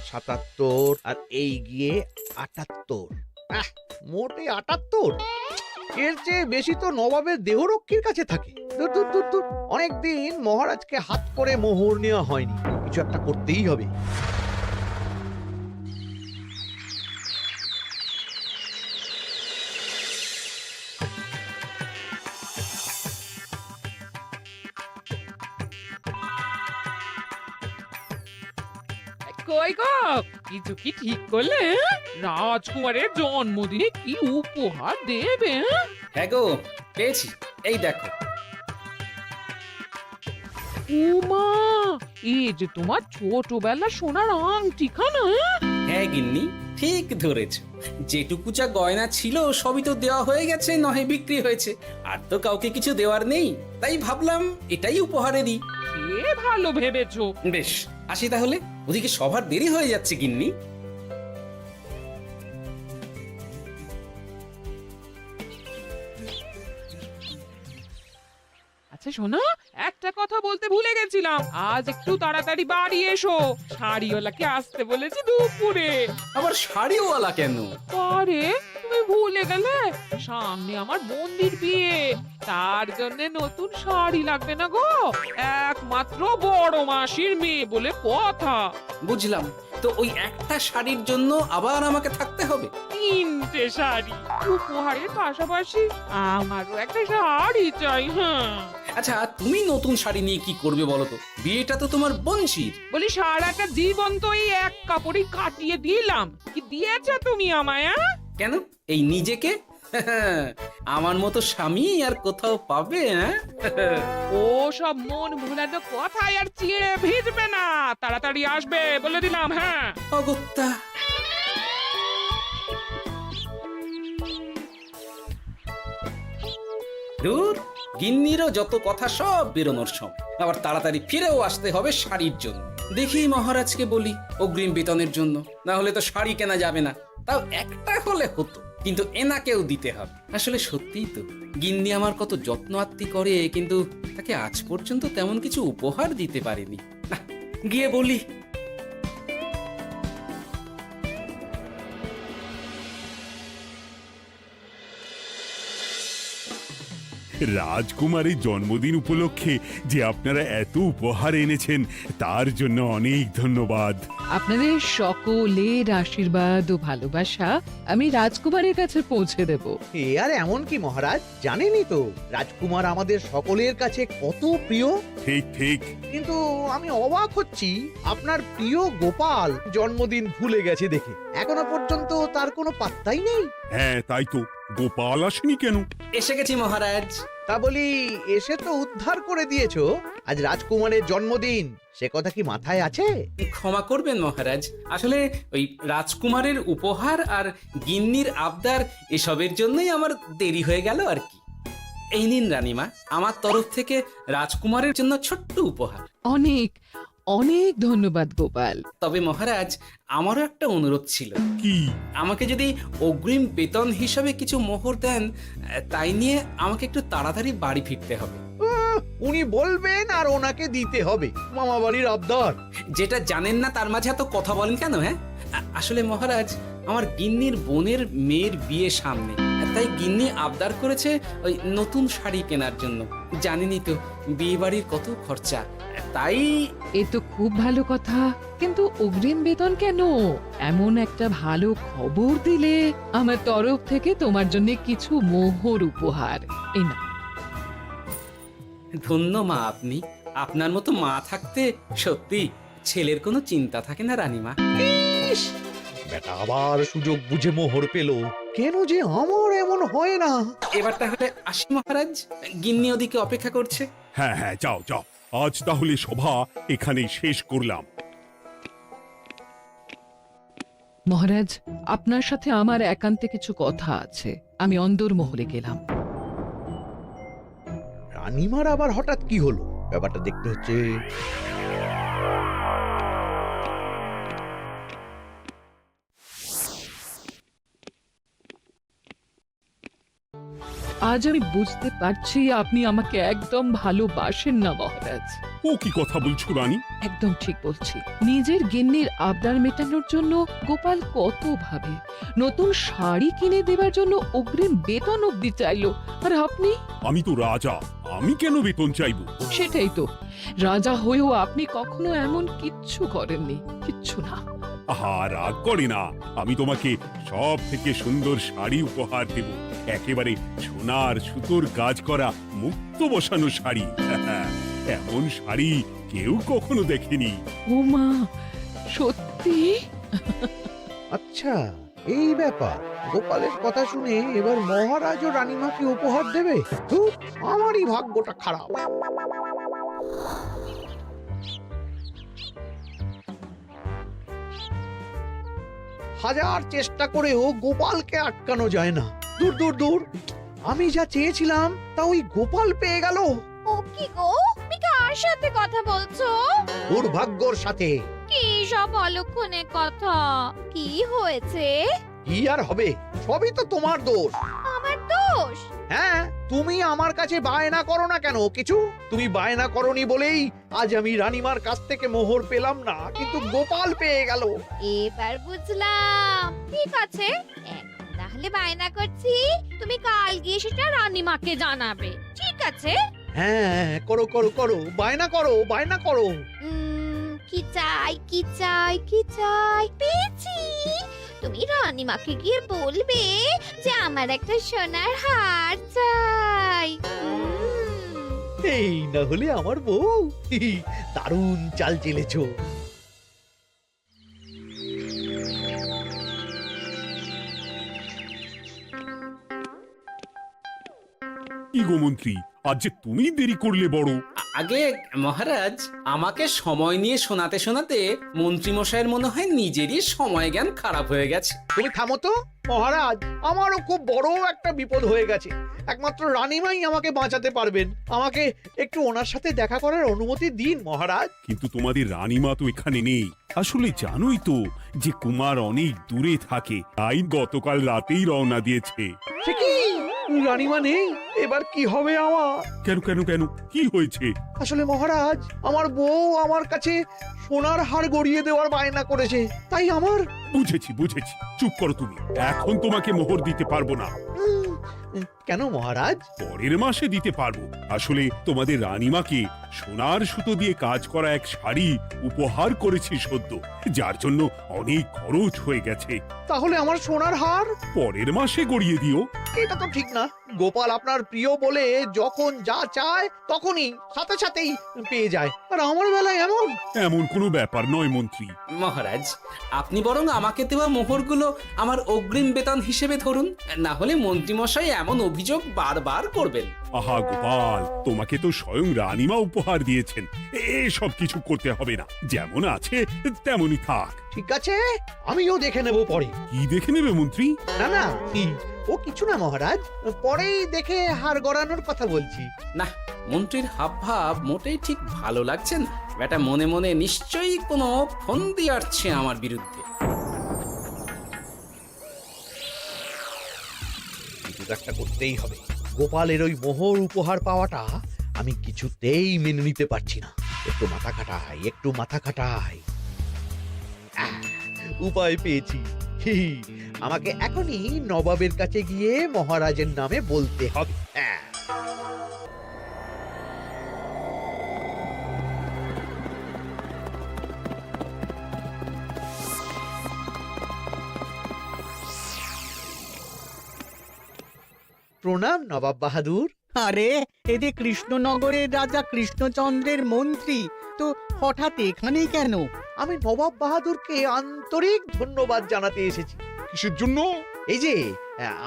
77 আর এই গিয়ে 78। মোটে 78। এর চেয়ে বেশি তো নবাবের দেহরক্ষীর কাছে থাকে। দূর দূর দূর দূর। অনেকদিন মহারাজকে হাত করে মোহর নেওয়া হয়নি, কিছু একটা করতেই হবে। কই গো, কিছু কি ঠিক করলে? রাজকুমারের জন্মদিনে কি উপহার দেবে? হ্যাঁ গো, পেয়েছি, এই দেখো। উমা, এই যে তোমার ছোটবেলা সোনার আংটিখানা। হ্যাঁ গিন্নি, ঠিক ধরেছ। যেটুকু যা গয়না ছিল সবই তো দেওয়া হয়ে গেছে, নহে বিক্রি হয়েছে। আর তো কাউকে কিছু দেওয়ার নেই, তাই ভাবলাম এটাই উপহারে দিই। সে ভালো ভেবেছো। বেশ, আসি তাহলে। ওদিকে সবার দেরি হয়ে যাচ্ছে গিন্নি। আচ্ছা শোনো, একটা কথা বলতে ভুলে গেছিলাম, আজ একটু তাড়াতাড়ি বাড়ি এসো। শাড়িওয়ালাকে আসতে বলেছি দুপুরে। আবার শাড়িওয়ালা কেন? আরে তুমি ভুলে গেলে, সামনে আমার বোনদির বিয়ে, তার জন্য নতুন শাড়ি লাগবে না গো। একমাত্র বড় মাসির মেয়ে বলে কথা। বুঝলাম, তো ওই একটা শাড়ির জন্য আবার আমাকে থাকতে হবে? 3টে শাড়ি উপহারের পাশাপাশি আমারও একটা শাড়ি চাই। হ্যাঁ আচ্ছা, তুমি নতুন শাড়ি নিয়ে কি করবে বলো তো? বিয়েটা তো তোমার বংশীর। বলি, সারাটা জীবন তো এই এক কাপড়ই কাটিয়ে দিলাম, কি দিয়েছ তুমি আমায়? কেন, এই নিজেকে? আমার মতো স্বামী আর কোথাও পাবে? ও সব মন ভুলানো কথায় আর চিড়ে ভিজবে না, তাড়াতাড়ি আসবে বলে দিলাম। হ্যাঁ অগত্যা। দূর, গিন্নিরও যত কথা সব বেরোনোর সময়। আবার তাড়াতাড়ি ফিরেও আসতে হবে শাড়ির জন্য। দেখি মহারাজকে বলি অগ্রিম বেতনের জন্য, না হলে তো শাড়ি কেনা যাবে না। তাও একটা হলে হতো, কিন্তু এনাকেও দিতে হবে। আসলে সত্যিই তো, গিন্নি আমার কত যত্ন আত্তি করে, কিন্তু তাকে আজ পর্যন্ত তেমন কিছু উপহার দিতে পারেনি। না, গিয়ে বলি। রাজকুমারের জন্মদিন উপলক্ষে যে আপনারা এত উপহার এনেছেন তার জন্য অনেক ধন্যবাদ। আপনাদের সকলের আশীর্বাদ ও ভালোবাসা আমি রাজকুমারের কাছে পৌঁছে দেব। এ আর এমন কি মহারাজ, জানেনই তো রাজকুমার আমাদের সকলের কাছে কত প্রিয়। ঠিক ঠিক। কিন্তু আমি অবাক হচ্ছি আপনার প্রিয় গোপাল জন্মদিন ভুলে গেছে দেখে। এখনো পর্যন্ত তার কোনো পাত্তাই নেই। হ্যাঁ তাই তো, গোপাল আসেনি কেন? এসে গেছি মহারাজ। তা বলি, এসে তো উদ্ধার করে দিয়েছো। আজ রাজকুমারের জন্মদিন, সে কথা কি মাথায় আছে? ক্ষমা করবেন মহারাজ, আসলে ওই রাজকুমারের উপহার আর গিন্নির আবদার এসবের জন্যই আমার দেরি হয়ে গেল আর কি। এই নিন রানীমা, আমার তরফ থেকে রাজকুমারের জন্য ছোট্ট উপহার। অনেক অনেক ধন্যবাদ গোপাল। তবে মহারাজ, আমারও একটা অনুরোধ ছিল। কি? আমাকে যদি অগ্রিম বেতন হিসাবে কিছু মোহর দেন, তাই নিয়ে আমাকে একটু তাড়াতাড়ি বাড়ি ফিরতে হবে। উনি বলবেন আর ওনাকে দিতে হবে, মামা বাড়ির আবদার। যেটা জানেন না তার মাঝে এত কথা বলেন কেন? হ্যাঁ, আসলে মহারাজ, আমার গিন্নির বোনের মেয়ের বিয়ে সামনে, তাই গিন্নি আবদার করেছে ওই নতুন শাড়ি কেনার জন্য। জানেনই তো বিয়ে বাড়ির কত খরচা, তাই। এ তো খুব ভালো কথা, কিন্তু অগ্রিম বেতন কেন? এমন একটা ভালো খবর দিলে আমার তরফ থেকে তোমার জন্য কিছু মোহর উপহার। এই নাও। ধন্য মা আপনি, আপনার মতো মা থাকতে সত্যি ছেলের কোনো চিন্তা থাকে না রানীমা। ইস, বেটা আবার সুযোগ বুঝে মোহর পেল। কেন যে আমার এমন হয় না। এবার তাহলে আসি মহারাজ, গিন্নি ওদিকে অপেক্ষা করছে। হ্যাঁ হ্যাঁ, যাও যাও, আজ তাহলে সভা এখানেই শেষ করলাম। মহারাজ, আপনার সাথে আমার একান্তে কিছু কথা আছে, আমি অন্দরমহলে গেলাম। রানীমার আবার হঠাৎ কি হলো, ব্যাপারটা দেখতে হচ্ছে। আজ আমি বুঝতে পারছি আপনি আমাকে একদম ভালোবাসেন না মহারাজ। ও কি কথা বলছো রানী? একদম ঠিক বলছি। নিজের গিন্নির আবদার মেটানোর জন্য গোপাল কত ভাবে, নতুন শাড়ি কিনে দেবার জন্য অগ্রিম বেতন অব্দি চাইলো, আর আপনি? আমি তো রাজা, আমি কেন বেতন চাইবো? সেটাই তো, রাজা হয়েও আপনি কখনো এমন কিচ্ছু করেননি, কিচ্ছু না। আহা, রাগ করে না। আমি তোমাকে সব থেকে সুন্দর শাড়ি উপহার দেব, একেবারে সোনার সুতোর কাজ করা মুক্ত বসানো শাড়ি। এমন শাড়ি কেউ কখনো দেখেনি। ও মা, সত্যি? আচ্ছা, এই ব্যাপার। গোপালের কথা শুনে এবার মহারাজ ও রানীমাকে উপহার দেবে? ধুর, আমারই ভাগ্যটা খারাপ। হাজার চেষ্টা করেও গোপালকে আটকানো যায় না। দূর দূর দূর, আমি যা চেয়েছিলাম তা ওই গোপাল পেয়ে গেল। ও কি গো, তুমি কার সাথে কথা বলছো? দুর্ভাগ্যর সাথে। কি সব অলক্ষণে কথা? কি হয়েছে? কি আর হবে, সবই তো তোমার দোষ। আমার দোষ? হ্যাঁ, তুমি আমার কাছে বায়না করো না কেন কিছু? তুমি বায়না করনি বলেই আজ আমি রানীমার কাছ থেকে মোহর পেলাম না, কিন্তু গোপাল পেয়ে গেল। এবার বুঝলাম। ঠিক আছে, এখন তাহলে বায়না করছি, তুমি কাল গিয়ে সেটা রানীমাকে জানাবে, ঠিক আছে? হ্যাঁ, করো করো করো, বায়না করো, বায়না করো। কি চাই, কি চাই, কি চাই? পেয়েছি। তুমি রানীমাকে গিয়ে বলবে যে আমার একটা সোনার হার চাই। এই না হলে আমার বউ। দারুণ চাল চেলেছো। কি গো মন্ত্রী, আজ যে তুমি দেরি করলে বড়। আগে মহারাজ, আমাকে সময় নিয়ে শোনাতে শোনাতে মন্ত্রীমশাইয়ের মনে হয় নিজেরই সময় জ্ঞান খারাপ হয়ে গেছে। তুমি থামো তো মহারাজ, আমারও খুব বড় একটা বিপদ হয়ে গেছে। একমাত্র রানীমাই আমাকে বাঁচাতে পারবেন। আমাকে একটু ওনার সাথে দেখা করার অনুমতি দিন মহারাজ। কিন্তু তোমাদের রানীমা তো এখানে নেই। আসলে জানোই তো যে কুমার অনেক দূরে থাকে, তাই গতকাল রাতেই রওনা দিয়েছে। সে কি, রানীমা নেই? এবার কি হবে আমার? কেন কেন কেন, কি হয়েছে? আসলে মহারাজ, আমার বউ আমার কাছে সোনার হার গড়িয়ে দেওয়ার বায়না করেছে, তাই আমার। বুঝেছি বুঝেছি, চুপ করো তুমি। এখন তোমাকে মোহর দিতে পারবো না। কেন মহারাজ? পরের মাসে দিতে পারবো। আসলে তোমাদের রানীমাকে সোনার সুতো দিয়ে কাজ করা এক শাড়ি উপহার করেছি সদ্য, যার জন্য অনেক খরচ হয়ে গেছে। তাহলে আমার সোনার হার পরের মাসে গড়িয়ে দিও। এটা তো ঠিক না। গোপাল আপনার প্রিয় বলে যখন যা চায় তখনই সাথে সাথেই পেয়ে যায়, আর আমার বেলায় এমন। এমন কোনো ব্যাপার নয় মন্ত্রী। মহারাজ, আপনি বরং আমাকে দেওয়া মোহরগুলো আমার অগ্রিম বেতন হিসেবে ধরুন, না হলে মন্ত্রীমশাই এমন অভিযোগ বারবার করবেন। আহা গোপাল, তোমাকে তো স্বয়ং রানীমা উপহার দিয়েছেন, এসব কিছু করতে হবে না। যেমন আছে তেমনই থাক। ঠিক আছে, আমিও দেখে নেব পরে। কি দেখে নেবে মন্ত্রী? না না, ও কিছু না মহারাজ, পরেই দেখে হার গড়ানোর কথা বলছি। না, মন্ত্রীর হাবভাব মোটেই ঠিক ভালো লাগছে না। বেটা মনে মনে নিশ্চয়ই কোনো ফন্দি আটছে আমার বিরুদ্ধে। কিছু একটা করতেই হবে। গোপালের ওই মোহর উপহার পাওয়াটা আমি কিছুতেই মেনে নিতে পারছি না। একটু মাথা খাটাই, একটু মাথা খাটাই। উপায় পেয়েছি। আমাকে এখনই নবাবের কাছে গিয়ে মহারাজের নামে বলতে হবে। প্রণাম নবাব বাহাদুর। আরে এ যে কৃষ্ণনগরের রাজা কৃষ্ণচন্দ্রের মন্ত্রী, তো হঠাৎ এখানেই কেন? আমি নবাব বাহাদুরকে আন্তরিক ধন্যবাদ জানাতে এসেছি। কিসের জন্য? এই যে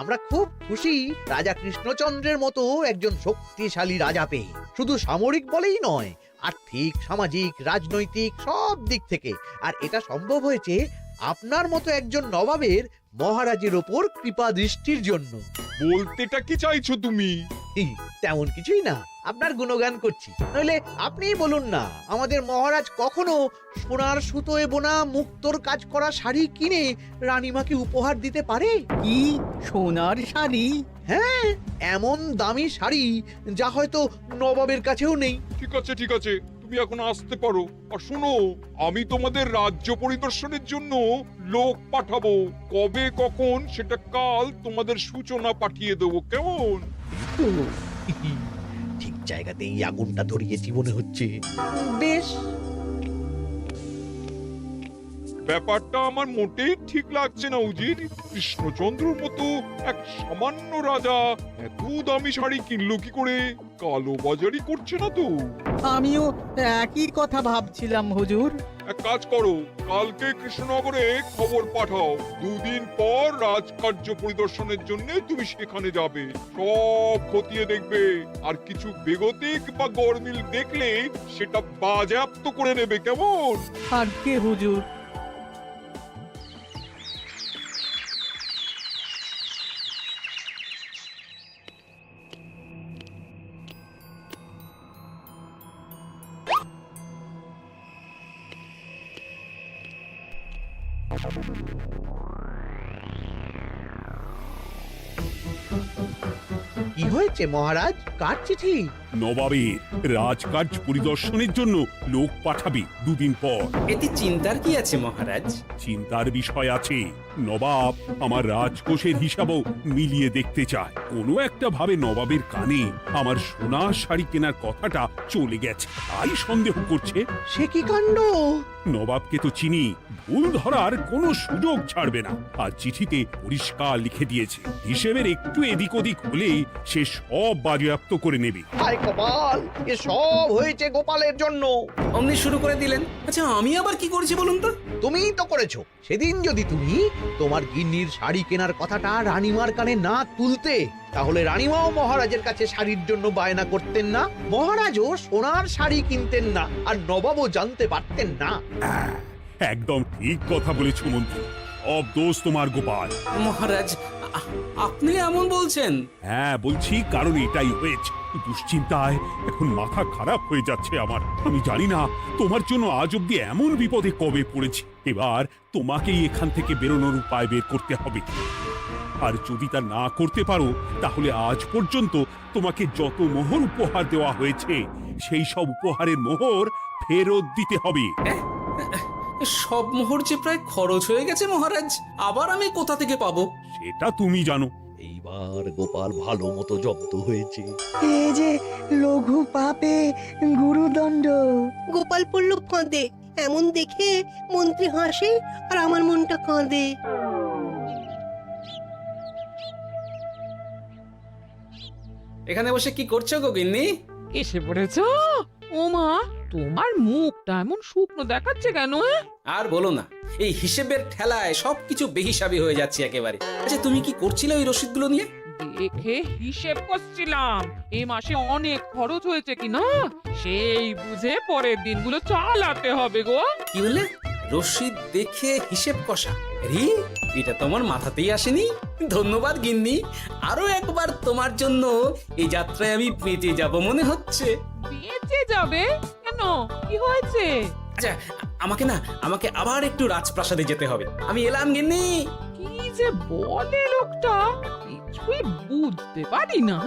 আমরা খুব খুশি রাজা কৃষ্ণচন্দ্রের মতো একজন শক্তিশালী রাজা পেয়ে। শুধু সামরিক বলেই নয়, আর্থিক, সামাজিক, রাজনৈতিক সব দিক থেকে। আর এটা সম্ভব হয়েছে আপনার মতো একজন নবাবের মহারাজের ওপর কৃপা দৃষ্টির জন্য। বলতেটা কি চাইছো তুমি? তেমন কিছুই না, আপনার গুণগান করছি। নইলে আপনিই বলুন না, আমাদের মহারাজ কখনো সোনার সুতোয় বোনা মুক্তোর কাজ করা শাড়ি কিনে রানীমাকে উপহার দিতে পারে? কি সোনার শাড়ি? হ্যাঁ, এমন দামি শাড়ি যা হয়তো নবাবের কাছেও নেই। ঠিক আছে ঠিক আছে, তুমি এখন আসতে পারো। আর শোনো, আমি তোমাদের রাজ্য পরিদর্শনের জন্য লোক পাঠাবো। কবে কখন সেটা কাল তোমাদের সূচনা পাঠিয়ে দেবো, কেমন? তো, ঠিক জায়গাতেই আগুনটা ধরিয়েছি মনে হচ্ছে। বেশ, ব্যাপারটা আমার মোটেই ঠিক লাগছে না উজির। কৃষ্ণচন্দ্রর মতো এক সামান্য রাজা এত দামি শাড়ি কিনলো কি করে? কালো বাজারি করছে না তো? আমিও একই কথা ভাবছিলাম হুজুর। এক কাজ করো, কালকে কৃষ্ণনগরে খবর পাঠাও। 2 দিন পর রাজকার্য পরিদর্শনের জন্য তুমি সেখানে যাবে। সব খতিয়ে দেখবে, আর কিছু বেগতিক বা গরমিল দেখলে সেটা বাজেয়াপ্ত করে নেবে, কেমন? আজ্ঞে হুজুর। কি হয়েছে মহারাজ? কার চিঠি? নবাবের রাজকার্য পরিদর্শনের জন্য লোক পাঠাবে 2 দিন পর। এতে চিন্তার কি আছে মহারাজ? চিন্তার বিষয় আছে। নবাব আমার রাজকোষের হিসাবও মিলিয়ে দেখতে চায়। কোনো একটা ভাবে নবাবের কানে আমার সোনার শাড়ি কেনার কথাটা চলে গেছে, তাই সন্দেহ করছে। সে কি কাণ্ড! নবাবকে তো চিনি, ভুল ধরার কোনো সুযোগ ছাড়বে না। আর চিঠিতে পরিষ্কার লিখে দিয়েছে, হিসেবের একটু এদিক ওদিক হলেই সে সব বাজেয়াপ্ত করে নেবে। হায় কপাল, এ সব হয়েছে গোপালের জন্য। অমনি শুরু করে দিলেন। আচ্ছা, আমি আবার কি করেছি বলুন তো? তুমিই তো করেছো। সেদিন যদি তুমি তোমার গিন্নির শাড়ি কেনার কথাটা রানীমার কানে না তুলতে, তাহলে রানীমাও মহারাজের কাছে শাড়ির জন্য বায়না করতেন না, মহারাজও সোনার শাড়ি কিনতেন না, আর নবাবও জানতে পারতেন না। একদম ঠিক কথা বলেছ মন্ত্রী, সব দোষ তোমার গোপাল। মহারাজ, আপনি এমন বলছেন? হ্যাঁ বলছি, কারণ এটাই হয়েছে। দুশ্চিন্তায় এখন মাথা খারাপ হয়ে যাচ্ছে আমার। আমি জানি না তোমার জন্য আজ অব্দি এমন বিপদে কবে পড়েছি। এবার তোমাকেই এখান থেকে বেরোনোর উপায় বের করতে হবে। আর যদি তা না করতে পারো, তাহলে আজ পর্যন্ত তোমাকে যত মোহর উপহার দেওয়া হয়েছে সেই সব উপহারের মোহর ফেরত দিতে হবে। সব মোহর যে প্রায় খরচ হয়ে গেছে মহারাজ, আবার আমি কোথা থেকে পাবো? সেটা তুমি জানো। এইবার গোপাল ভালো মতো জব্দ হয়েছে। এ যে লঘু পাপে গুরুদণ্ড। গোপাল পড়ল ফাঁদে। এমন দেখে মন্ত্রী হাসে আর আমার মনটা কাঁদে। এখানে বসে কি করছো গো গিন্নি? এসে পড়েছো? ও মা, তোমার মুখটা এমন শুকনো দেখাচ্ছে কেন? আর বলো না, এই হিসেবের ঠেলায় সবকিছু বেহিসাবি হয়ে যাচ্ছে একেবারে। আচ্ছা, তুমি কি করছিলে ওই রসিদগুলো নিয়ে? দেখে হিসেব করছিলাম এই মাসে অনেক খরচ হয়েছে কিনা, সেই বুঝে পরের দিনগুলো চালাতে হবে গো। কি বলে? রসিদ দেখে হিসেব কষা? রি, এটা তোমার মাথাতেই আসেনি। ধন্যবাদ গিন্নি, আরো একবার তোমার জন্য এই যাত্রায় আমি বেঁচে যাব মনে হচ্ছে। বেঁচে যাবে কেন? কি হয়েছে? আচ্ছা, আমাকে আবার একটু রাজপ্রাসাদে যেতে হবে। আমি এলাম গিন্নি। কি যে বলে লোকটা, কিছুই বুঝতে পারি না।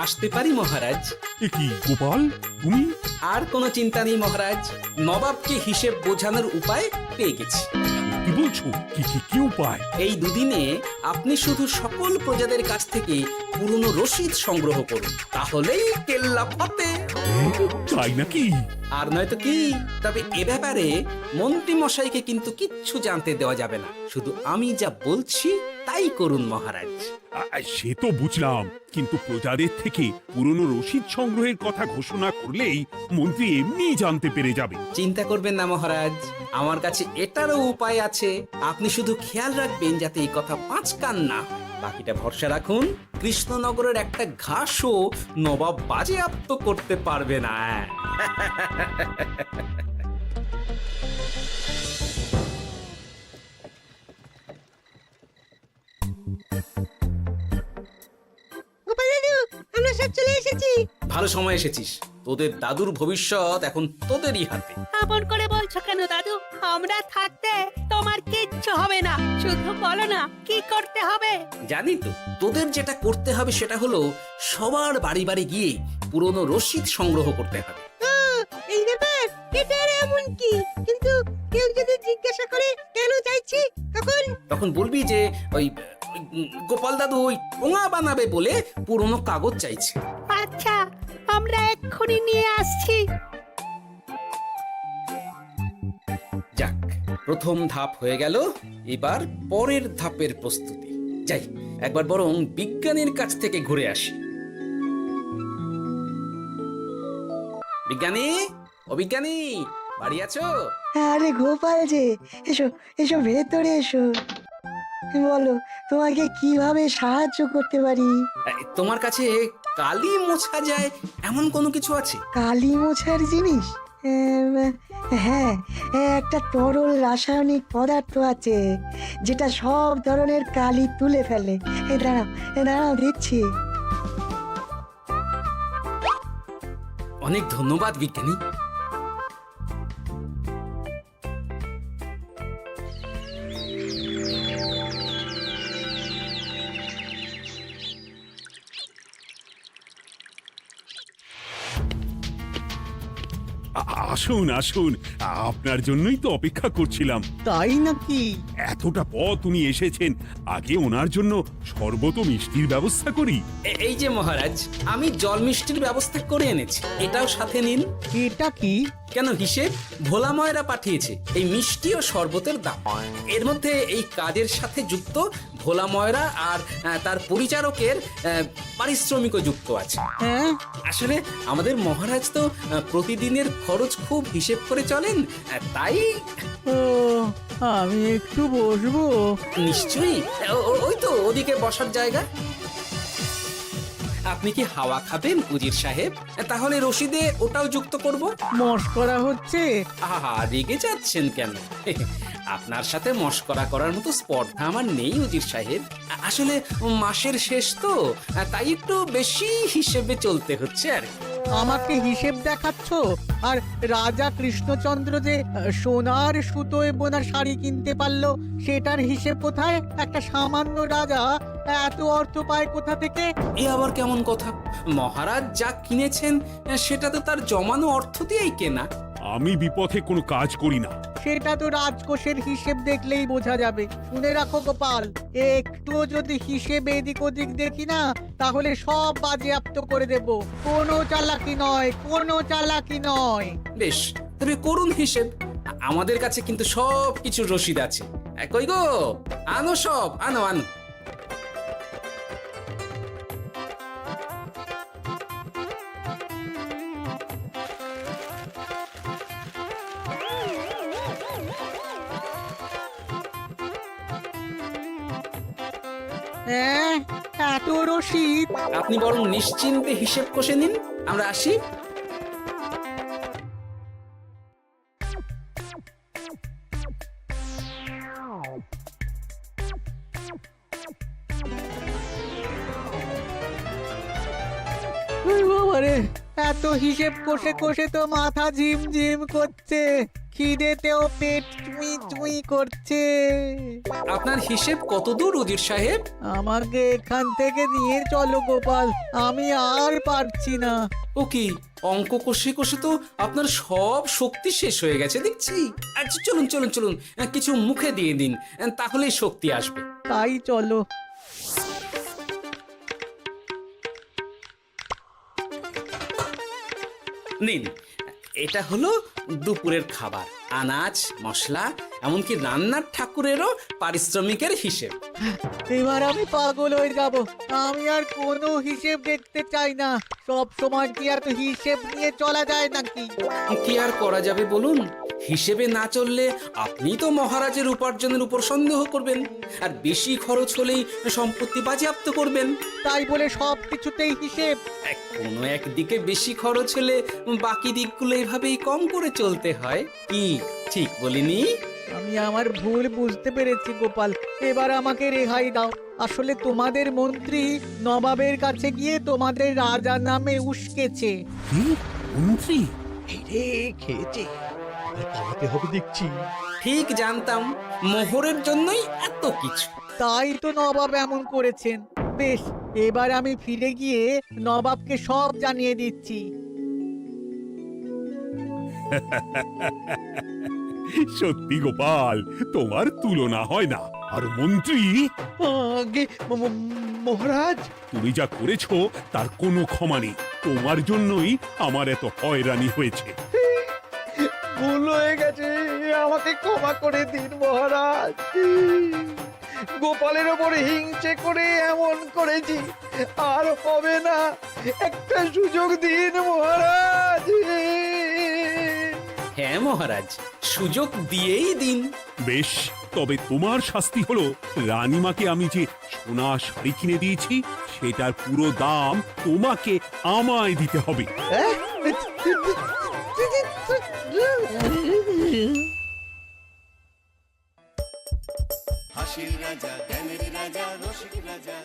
আসতে পারি মহারাজ? এ কি গোপাল, তুমি? আর কোনো চিন্তা নেই মহারাজ, নবাবকে হিসেব বোঝানোর উপায় পেয়ে গেছি। কি বলছো? কি উপায়? এই দুদিনে আপনি শুধু সকল প্রজাদের কাছ থেকে পুরনো রসিদ সংগ্রহ করুন, তাহলেই কেল্লা ফতে। তাই নাকি? আর নয়তো কি? তবে এ ব্যাপারে মন্ত্রী মশাইকে কিন্তু কিচ্ছু জানতে দেওয়া যাবে না। শুধু আমি যা বলছি তাই করুন মহারাজ। সে তো বুঝলাম, কিন্তু প্রজাদের থেকে পুরনো রসিদ সংগ্রহের কথা ঘোষণা করলেই মন্ত্রী এমনি জানতে পেরে যাবে। চিন্তা করবেন না মহারাজ, আমার কাছে এটারও উপায় আছে। আপনি শুধু খেয়াল রাখবেন যাতে এই কথা 5 কান না হয়। বাকিটা ভরসা রাখুন, কৃষ্ণনগরের একটা ঘাসও নবাব বাজেয়াপ্ত করতে পারবে না। গোপাল দাদু, আমরা সব চলে এসেছি। ভালো সময় এসেছিস। তোদের দাদুর ভবিষ্যৎ এখন তোদেরই হাতে। এমন করে বলছো কেন দাদু? আমরা থাকতে তোমার কিচ্ছু হবে না, শুধু বলো না কি করতে হবে। জানি তো, তোদের যেটা করতে হবে সেটা হলো সবার বাড়ি বাড়ি গিয়ে পুরনো রসিদ সংগ্রহ করতে হবে। এই ব্যাপার, এটা এমন কি? কিন্তু কেউ যদি জিজ্ঞাসা করে কেন চাইছি, তখন বলবি যে ওই গোপাল দাদু ওই টোঙা বানাবে বলে পুরনো কাগজ চাইছে। আচ্ছা, আমরা এক্ষুনি নিয়ে আসছি। যাক, প্রথম ধাপ হয়ে গেল, এবার পরের ধাপের প্রস্তুতি। যাই, একবার বরং বিজ্ঞানীর কাছ থেকে ঘুরে আসি। বিজ্ঞানী, ও বিজ্ঞানী, বাড়ি আছো? আরে গোপাল যে, এসো এসো ভেতরে এসো। বলো, তোমাকে কিভাবে সাহায্য করতে পারি? তোমার কাছে কালি মোছা যায় এমন কোনো কিছু আছে? কালি মোছার জিনিস? হ্যাঁ, একটা তরল রাসায়নিক পদার্থ আছে যেটা সব ধরনের কালি তুলে ফেলে। দাঁড়াও দিচ্ছি। অনেক ধন্যবাদ বিজ্ঞানী। আসুন আসুন, আপনার জন্যই তো অপেক্ষা করছিলাম। তাই নাকি? এতটা পথ উনি এসেছেন, আগে ওনার জন্য শরবত ও মিষ্টির ব্যবস্থা করি। এই যে মহারাজ, আমি জল মিষ্টির ব্যবস্থা করে এনেছি, এটাও সাথে নিন। এটা কি? কেন, হিসেব ভোলা ময়রা পাঠিয়েছে এই মিষ্টি ও শরবতের দাম। এর মধ্যে এই কাজের সাথে যুক্ত ভোলা ময়রা আর তার পরিচারকের পারিশ্রমিকও যুক্ত আছে। হ্যাঁ, আসলে আমাদের মহারাজ তো প্রতিদিনের খরচ খুব হিসেব করে চলেন, তাই। ও, আমি একটু বসবো? নিশ্চয়ই, ওই তো ওদিকে বসার জায়গা। আপনি কি হাওয়া খাবেন উজির সাহেব? তাহলে রশিদে ওটাও যুক্ত করব। মশকরা হচ্ছে? আহা, রেগে যাচ্ছেন কেন? আপনার সাথে মশকরা করার মতো স্পর্ধা আমার নেই উজির সাহেব। আসলে মাসের শেষ তো, তাই একটু বেশি হিসেবে চলতে হচ্ছে আর কি। আমাকে হিসেব দেখাচ্ছ? আর রাজা কৃষ্ণচন্দ্র যে সোনার সুতোয় বোনা শাড়ি কিনতে পারলো, সেটার হিসেব কোথায়? একটা সামান্য রাজা এত অর্থ পায় কোথা থেকে? এ আবার কেমন কথা? মহারাজ যা কিনেছেন সেটা তো তার জমানো অর্থ দিয়েই কেনা। আমি বিপথে কোনো কাজ করি না। সেটা তো রাজকোষের হিসেব দেখলেই বোঝা যাবে। শুনে রাখো গোপাল, একটুও যদি হিসেব এদিক ওদিক দেখি না, তাহলে সব বাজেয়াপ্ত করে দেব। কোনো চালাকি নয়, কোনো চালাকি নয়। বেশ, তবে করুন হিসেব। আমাদের কাছে কিন্তু সব কিছুর রসিদ আছে। কই গো, আনো সব, আনো আনো। হ্যাঁ, এত রসিদ? আপনি বরং নিশ্চিন্তে হিসেব কষে নিন, আমরা আসি। বাবারে, এত হিসেব কষে কষে তো মাথা ঝিমঝিম করছে, খিদেতেও পেট চুই চুই করছে। আপনার হিসেব কত দূর উজির সাহেব? আমাকে এখান থেকে নিয়ে চলো গোপাল, আমি আর পারছি না। ও কি, অঙ্ক কষে কষে তো আপনার সব শক্তি শেষ হয়ে গেছে দেখছি। আচ্ছা চলুন চলুন চলুন, কিছু মুখে দিয়ে দিন, তাহলেই শক্তি আসবে। তাই চলো। নিন, এটা হলো দুপুরের খাবার, আনাজ মশলা, এমনকি রান্নার ঠাকুরেরও পারিশ্রমিকের হিসেব। এবার আমি পাগল হয়ে যাব। আমি আর কোনো হিসেব দেখতে চাই না। সব সময় কি আর হিসেব নিয়ে চলা যায় নাকি? কি আর করা যাবে বলুন? হিসেবে না চললে আপনি তো মহারাজের উপার্জনের উপর সন্দেহ করবেন, আর বেশি খরচ হলেই সম্পত্তি বাজেয়াপ্ত করবেন। তাই বলে সব কিছুতেই হিসেব? কোনো একদিকে বেশি খরচ হলে বাকি দিকগুলো এভাবেই কম করে চলতে হয়। কি ঠিক বলিনি? আমি আমার ভুল বুঝতে পেরেছি গোপাল, এবার আমাকে রেহাই দাও। আসলে তোমাদের মন্ত্রী নবাবের কাছে গিয়ে তোমাদের রাজা নামে উস্কেছে। কি? মন্ত্রী এই রে খেয়েছে, আর পালাতে হবে দেখছি। ঠিক জানতাম মোহরের জন্যই এত কিছু। তাই তো নবাব এমন করেছেন। বেশ, এবার আমি ফিরে গিয়ে নবাবকে সব জানিয়ে দিচ্ছি। সত্যি গোপাল, তোমার তুলনা হয় না। আর মন্ত্রী, আগে মহারাজ, তুমি যা করেছো তার কোনো ক্ষমা নেই। তোমার জন্যই আমার এত হয়রানি হয়েছে। ভুল হয়ে গেছে, আমাকে ক্ষমা করে দিন মহারাজ। গোপালের ওপর হিংসে করে এমন করেছি, আর হবে না। একটা সুযোগ দিন মহারাজ। হ্যাঁ মহারাজ, সুযোগ দিয়েই দিন। বেশ, তবে তোমার শাস্তি হলো রানীমাকে আমি যে সোনা শাড়ি কিনে দিয়েছি সেটার পুরো দাম তোমাকে আমায় দিতে হবে। হাসির রাজা, জ্ঞানের রাজা, রসিক রাজা।